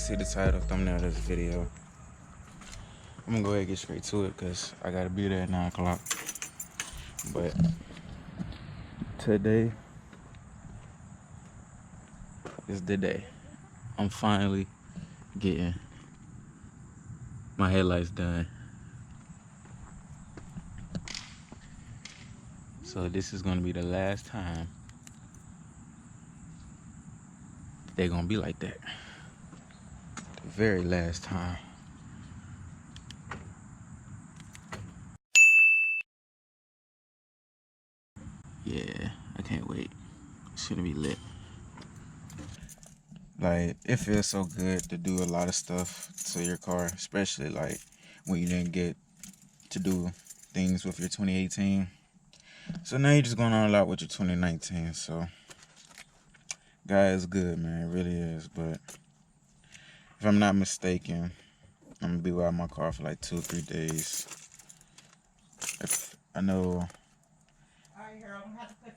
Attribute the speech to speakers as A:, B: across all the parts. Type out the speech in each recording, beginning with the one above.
A: see the title, thumbnail of this video. I'm gonna go ahead and get straight to it because I gotta be there at 9 o'clock. But today is the day. I'm finally getting my headlights done. So this is gonna be the last time they're gonna be like that. The very last time. Yeah, I can't wait. It's gonna be lit. Like, it feels so good to do a lot of stuff to your car, especially like when you didn't get to do things with your 2018. So now you're just going on a lot with your 2019. So, guy, it's good, man. It really is. But if I'm not mistaken, I'm gonna be without my car for like 2 or 3 days.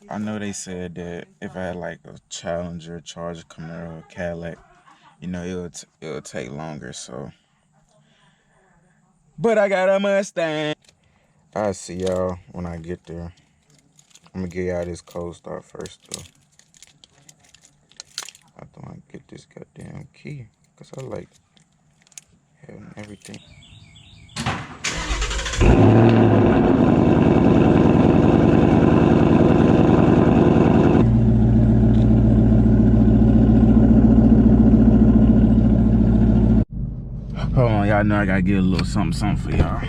A: I know they said that if I had like a Challenger, Charger, Camaro, or Cadillac, you know, it'll take longer. So, but I got a Mustang. I'll see y'all when I get there. I'm gonna give y'all this cold start first though. I don't want to get this goddamn key because I like having everything. Hold on, y'all know I gotta get a little something for y'all.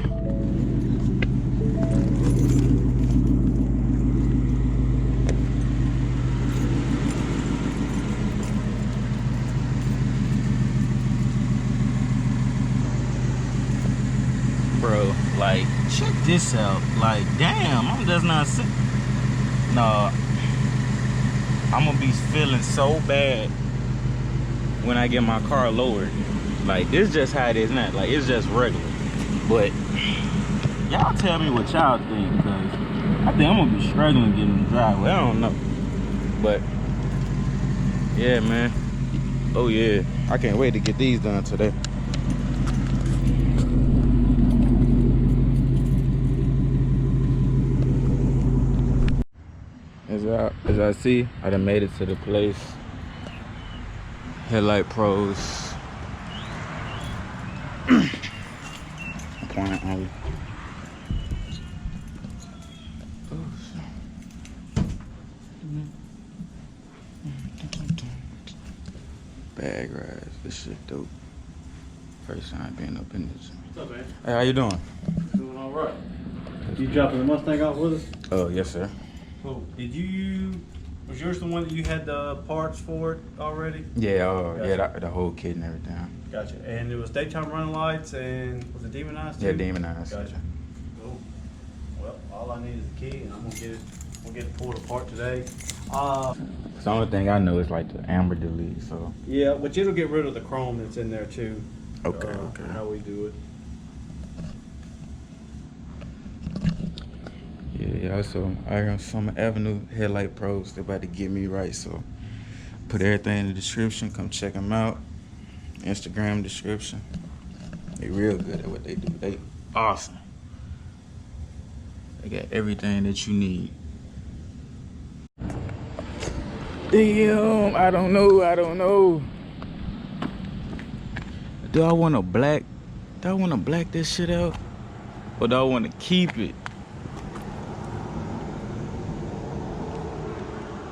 A: Bro, like, check this out. Like, damn, I'm just not sick. No, I'm gonna be feeling so bad when I get my car lowered. Like, this is just how it is now. Like, it's just regular. But y'all tell me what y'all think, because I think I'm gonna be struggling getting in the driveway. I don't know. But yeah, man. Oh yeah, I can't wait to get these done today. As I see, I done made it to the place. Headlight Pros. Point only. Bag rides. This shit dope. First time being up in this.
B: What's up, man?
A: Hey, how you doing?
B: Doing all right. You dropping the Mustang off with us?
A: Oh, yes, sir.
B: Cool. Was yours the one that you had the parts for it already?
A: Yeah,
B: Gotcha.
A: yeah, the whole kit and everything.
B: Gotcha. And it was daytime running lights and was it demonized too?
A: Yeah, demonized.
B: Gotcha. Cool. Well, all I need is the key and I'm gonna get it pulled apart today.
A: The only thing I know is like the amber delete, so.
B: Yeah, but it'll get rid of the chrome that's in there too.
A: Okay, okay.
B: How we do it.
A: Yeah, so I got Summer Avenue Headlight Pros. They're about to get me right, so put everything in the description. Come check them out. Instagram description. They real good at what they do. They awesome. They got everything that you need. Damn, I don't know. Do I want to black this shit out? Or do I want to keep it?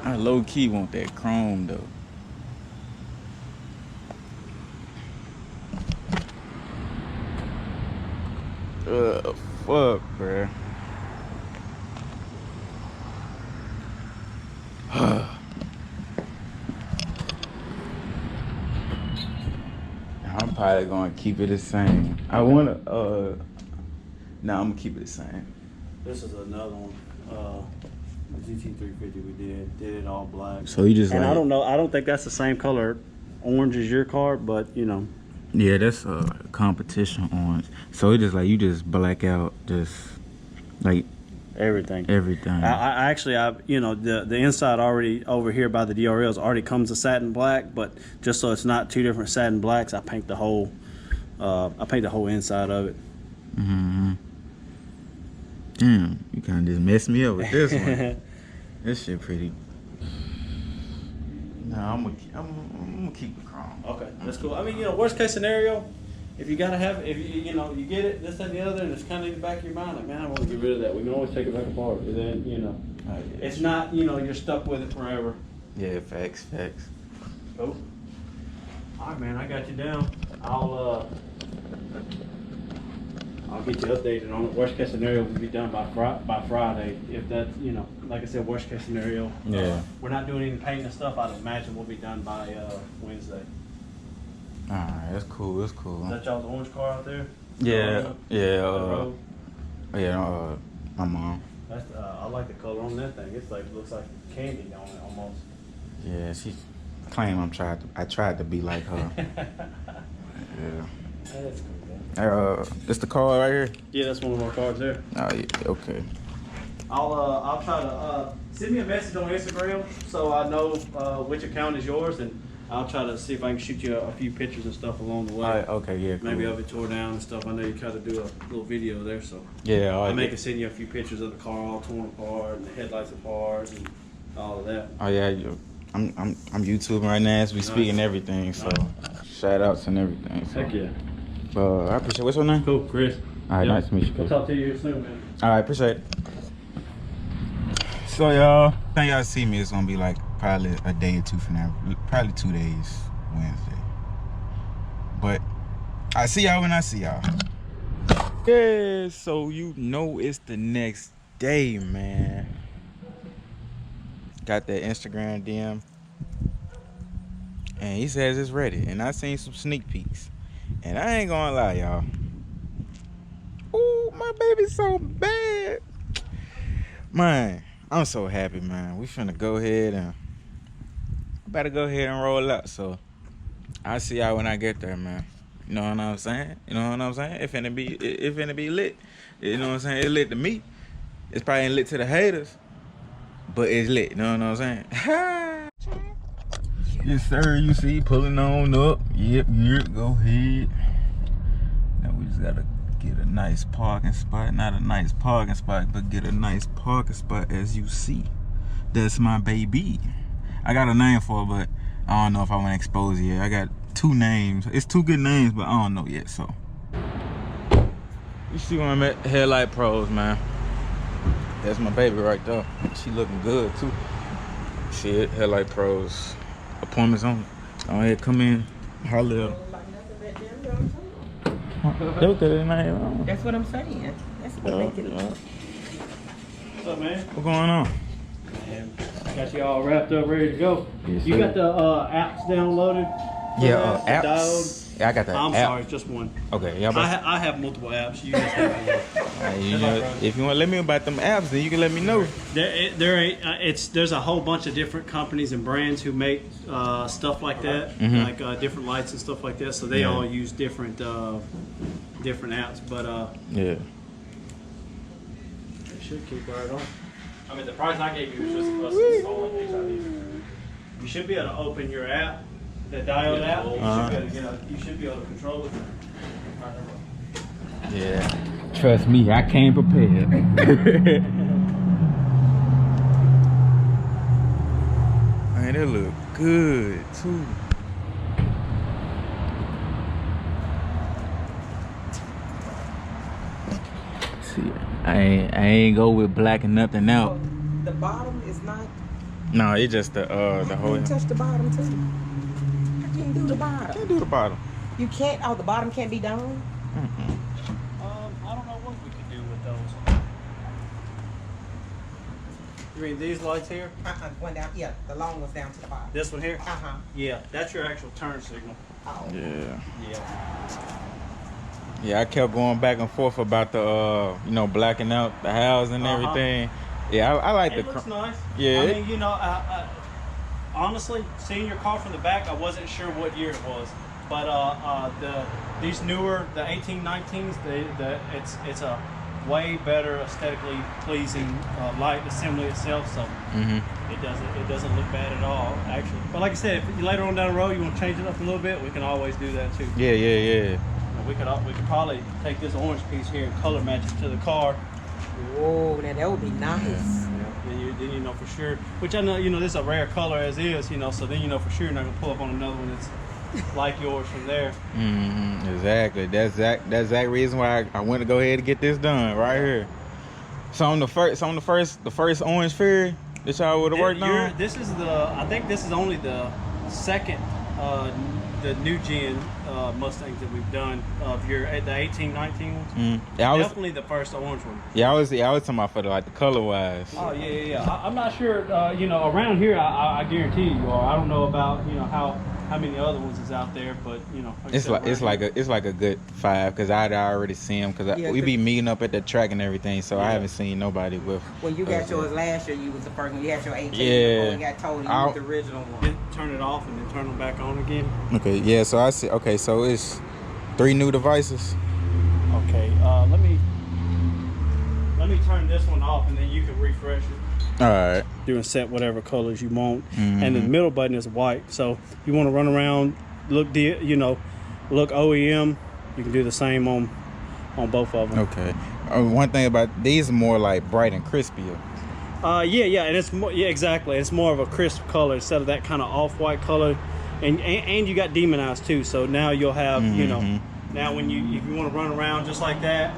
A: I low-key want that chrome though. Fuck, bruh. I'm probably gonna keep it the same. I wanna, I'm gonna keep it the same.
B: This is another one. The GT350 we did it all black.
A: So you just
B: and I don't know. I don't think that's the same color orange as your car, but you know.
A: Yeah, that's a competition orange. So it just like you just black out, just like
B: Everything.
A: Everything.
B: I actually, you know, the inside already over here by the DRLs already comes to satin black, but just so it's not two different satin blacks, I paint the whole inside of it.
A: Mm-hmm. Damn, you kind of just messed me up with this one. This shit pretty. Nah, I'm gonna keep it chrome.
B: Okay, that's cool. I mean, you know, worst case scenario, if you gotta have, if you know, you get it, this, that, and the other, and it's kind of in the back of your mind, like, man, I want to get rid of that. We can always take it back apart. And then, you know, it's not, you know, you're stuck with it forever.
A: Yeah, facts.
B: Oh. All right, man, I got you down. I'll get you updated on it. Worst case scenario will be done by Friday. If that's, you know, like I said, worst case scenario.
A: Yeah.
B: We're not doing any painting and stuff. I'd imagine we'll be done by Wednesday.
A: Alright, that's cool.
B: Is that y'all's orange car out there?
A: Yeah. My mom.
B: That's I like the color on that thing. It's like looks like candy on it almost.
A: Yeah, she claimed I tried to be like her. Yeah.
B: That's cool, man.
A: This the car right here?
B: Yeah, that's one of our cars there.
A: Oh yeah, okay.
B: I'll try to send me a message on Instagram so I know which account is yours, and I'll try to see if I can shoot you a few pictures and stuff along the way.
A: Okay, yeah, cool.
B: Maybe of it tore down and stuff. I know you kind of do a little video there, so
A: yeah,
B: I may can send you a few pictures of the car all torn apart and the headlights apart and all of that.
A: Oh yeah, I'm YouTubing right now as we speak and everything. So shout outs and everything. So.
B: Heck yeah.
A: I appreciate. What's your name?
B: Cool, Chris.
A: All right, nice to meet you.
B: We'll talk to you soon, man.
A: All right, appreciate it. So y'all, think y'all see me, it's gonna be like probably a day or two from now. Probably 2 days, Wednesday. But I see y'all when I see y'all. Yeah, so you know it's the next day, man. Got that Instagram DM. And he says it's ready. And I seen some sneak peeks. And I ain't gonna lie, y'all. Ooh, my baby's so bad. Man, I'm so happy, man. We finna go ahead and roll up. So I'll see y'all when I get there, man. You know what I'm saying? It finna be lit. You know what I'm saying? It's lit to me. It's probably ain't lit to the haters, but it's lit. You know what I'm saying? Yes, sir. You see, pulling on up. Yep. Go ahead. Now we just gotta get a nice parking spot. Not a nice parking spot, but get a nice parking spot. As you see, that's my baby. I got a name for it, but I don't know if I want to expose it yet. I got 2 names. It's 2 good names, but I don't know yet. So you see when I'm at Headlight Pros, man. That's my baby right there. She looking good too. Shit, Headlight Pros. Appointments on. Go ahead, come in. Holler.
C: That's what I'm saying. That's what make it look.
B: What's up, man?
A: What's going on?
B: Man, got you all wrapped up, ready to go.
A: Yes,
B: you
A: sir.
B: got the apps downloaded?
A: Yeah,
B: The
A: apps.
B: Diode?
A: Yeah, I got that.
B: I'm
A: app.
B: sorry, just one.
A: Okay, yeah.
B: I have multiple apps. You just have one.
A: You know, if you want to let me know about them apps, then you can let me know.
B: There's a whole bunch of different companies and brands who make stuff like that, like different lights and stuff like that. So they all use different apps, but
A: Yeah.
B: it should keep right on. I mean, the price I gave you was just us installing HID. You should be able to open your app, the Diode app. You should be able to control it.
A: Yeah. Trust me, I came prepared. Man, it look good too. See, I ain't go with blacking nothing out.
C: The bottom is not.
A: No, it's just the whole.
C: You touch the bottom too. How can you do the bottom?
A: Can't do the bottom.
C: You can't. Oh, the bottom can't be done.
B: I don't know what we could do with those. You mean these lights here?
C: One down. Yeah, the long one's down to the bottom.
B: This one here?
C: Uh-huh.
B: Yeah, that's your actual turn signal.
C: Oh.
A: Yeah.
B: Yeah.
A: Yeah, I kept going back and forth about the blacking out the house and everything. Yeah, I like
B: It
A: the.
B: looks nice.
A: Yeah.
B: I mean, honestly, seeing your car from the back, I wasn't sure what year it was, but these newer, the 1819s, it's a way better aesthetically pleasing light assembly itself. So it doesn't look bad at all, actually. But like I said, if you later on down the road you want to change it up a little bit, we can always do that too.
A: Yeah.
B: We could probably take this orange piece here and color match it to the car.
C: Whoa, now that would be nice.
B: Then you know for sure. Which I know, you know, this is a rare color as is, you know. So then you know for sure you're not gonna pull up on another one that's like yours from there.
A: Exactly. That's exact reason why I went to go ahead and get this done right here. So on the first Orange Fury that y'all would have worked on.
B: This is I think this is only the second the new gen Mustangs that we've done of the 18, 19 ones. Definitely the first orange one.
A: Yeah, I was talking about for the color wise.
B: Oh yeah. I'm not sure. You know, around here, I guarantee you are. I don't know about how many other ones is out there, but you know,
A: it's like a good 5 because I'd already seen them because we be meeting up at the track and everything, so I haven't seen nobody with.
C: When you got yours last year, you was the first one. You had your 18
A: before
C: you got told you was the original one.
B: Turn it off and then turn them back on again.
A: Okay, yeah. So I see. Okay, so it's 3 new devices.
B: Okay, let me turn this one off and then you can refresh it.
A: All right.
B: Do and set whatever colors you want, and the middle button is white. So you want to run around, look OEM. You can do the same on both of them.
A: Okay. One thing about these are more like bright and crispier.
B: Yeah, and it's more, exactly. It's more of a crisp color instead of that kind of off-white color, and you got demonized too. So now you'll have now when if you want to run around just like that,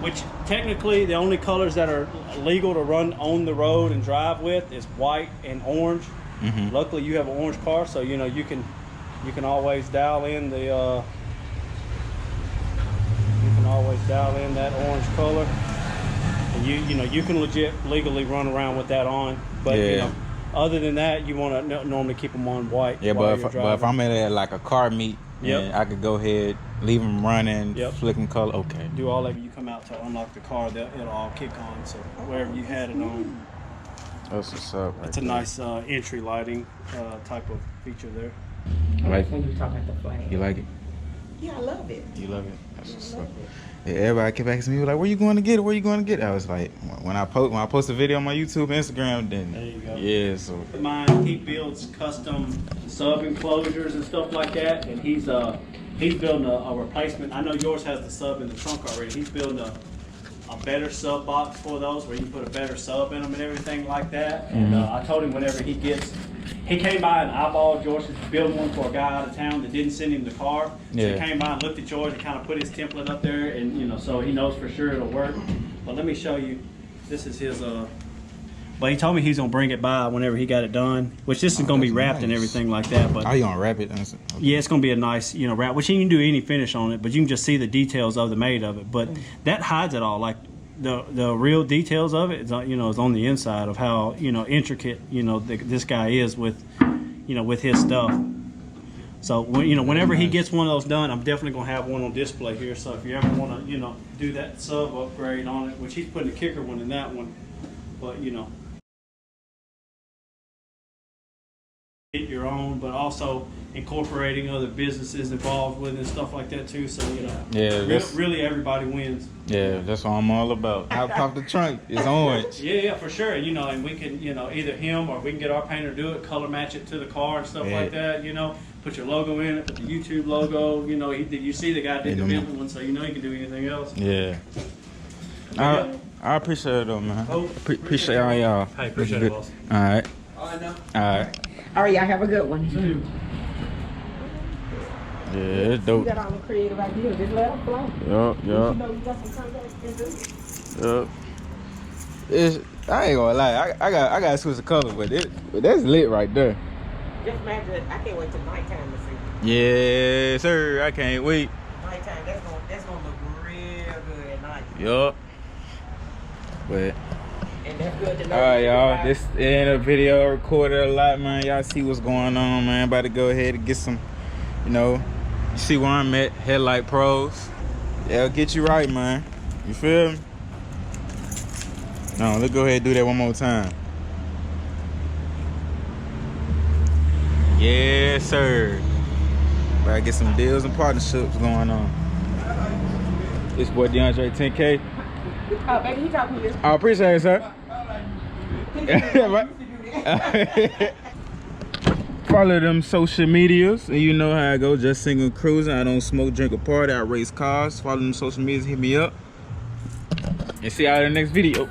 B: which technically the only colors that are legal to run on the road and drive with is white and orange. Luckily you have an orange car, so you know you can always dial in the that orange color, and you can legally run around with that on. But you know, other than that, you want to normally keep them on white.
A: Yeah, but if I'm at like a car meet, I could go ahead, leave them running, flicking color. Okay.
B: Do all that when you come out to unlock the car. It'll all kick on. So wherever you had it on.
A: That's what's up.
B: It's a nice entry lighting type of feature there.
C: I like when you talk about the flag.
A: You like it?
C: Yeah, I love it.
A: You love it? That's what's up. Yeah, everybody kept asking me like, "Where you going to get it? Where you going to get it?" I was like, when I post a video on my YouTube, Instagram, then
B: there you go.
A: Yeah, so
B: mine, he builds custom sub enclosures and stuff like that, and he's building a replacement. I know yours has the sub in the trunk already. He's building a better sub box for those where you can put a better sub in them and everything like that. And I told him whenever he came by and eyeballed yours to build one for a guy out of town that didn't send him the car. So he came by and looked at yours and kind of put his template up there, and so he knows for sure it'll work. But let me show you. This is his. But he told me he's gonna bring it by whenever he got it done. Which this is gonna be wrapped and everything like that. But
A: you gonna wrap it? Okay.
B: Yeah, it's gonna be a nice wrap. Which you can do any finish on it, but you can just see the details of the made of it. But that hides it all. Like the real details of it is is on the inside of how intricate this guy is with with his stuff. So whenever he gets one of those done, I'm definitely gonna have one on display here. So if you ever want to do that sub upgrade on it, which he's putting a kicker one in that one, but get your own, but also incorporating other businesses involved with it and stuff like that too. So really everybody wins.
A: Yeah, that's what I'm all about. Hop off the trunk, it's orange.
B: Yeah, for sure. And we can either him or we can get our painter to do it, color match it to the car and stuff like that. Put your logo in it, put the YouTube logo. You see the guy did the Memphis one, so you can do anything else.
A: Yeah. I appreciate it though, man. Appreciate all y'all.
B: Hey, appreciate it, boss.
A: All right.
B: I know.
A: All right.
C: All right, y'all have a good one.
A: Yeah, it's dope.
C: You got all the creative ideas. Just let them flow.
A: Yup.
C: You got some contacts and do it.
A: I ain't gonna lie. I got to switch the color, but that's lit right there.
C: Just imagine. I can't wait till nighttime to see.
A: Yeah, sir. I can't wait.
C: Nighttime. That's gonna look real good at night.
A: Yup. But.
C: And that's good to know.
A: All right, y'all. This in a video recorded a lot, man. Y'all see what's going on, man. About to go ahead and get some, you see where I'm at. Headlight Pros. They'll get you right, man. You feel me? No, let's go ahead and do that one more time. Yes, sir. About to get some deals and partnerships going on. This boy DeAndre 10K.
C: Oh, baby, he talking to you.
A: I appreciate it, sir. Follow them social medias, and you know how I go. Just single cruising. I don't smoke, drink, or party. I race cars. Follow them social medias. Hit me up. And see y'all in the next video.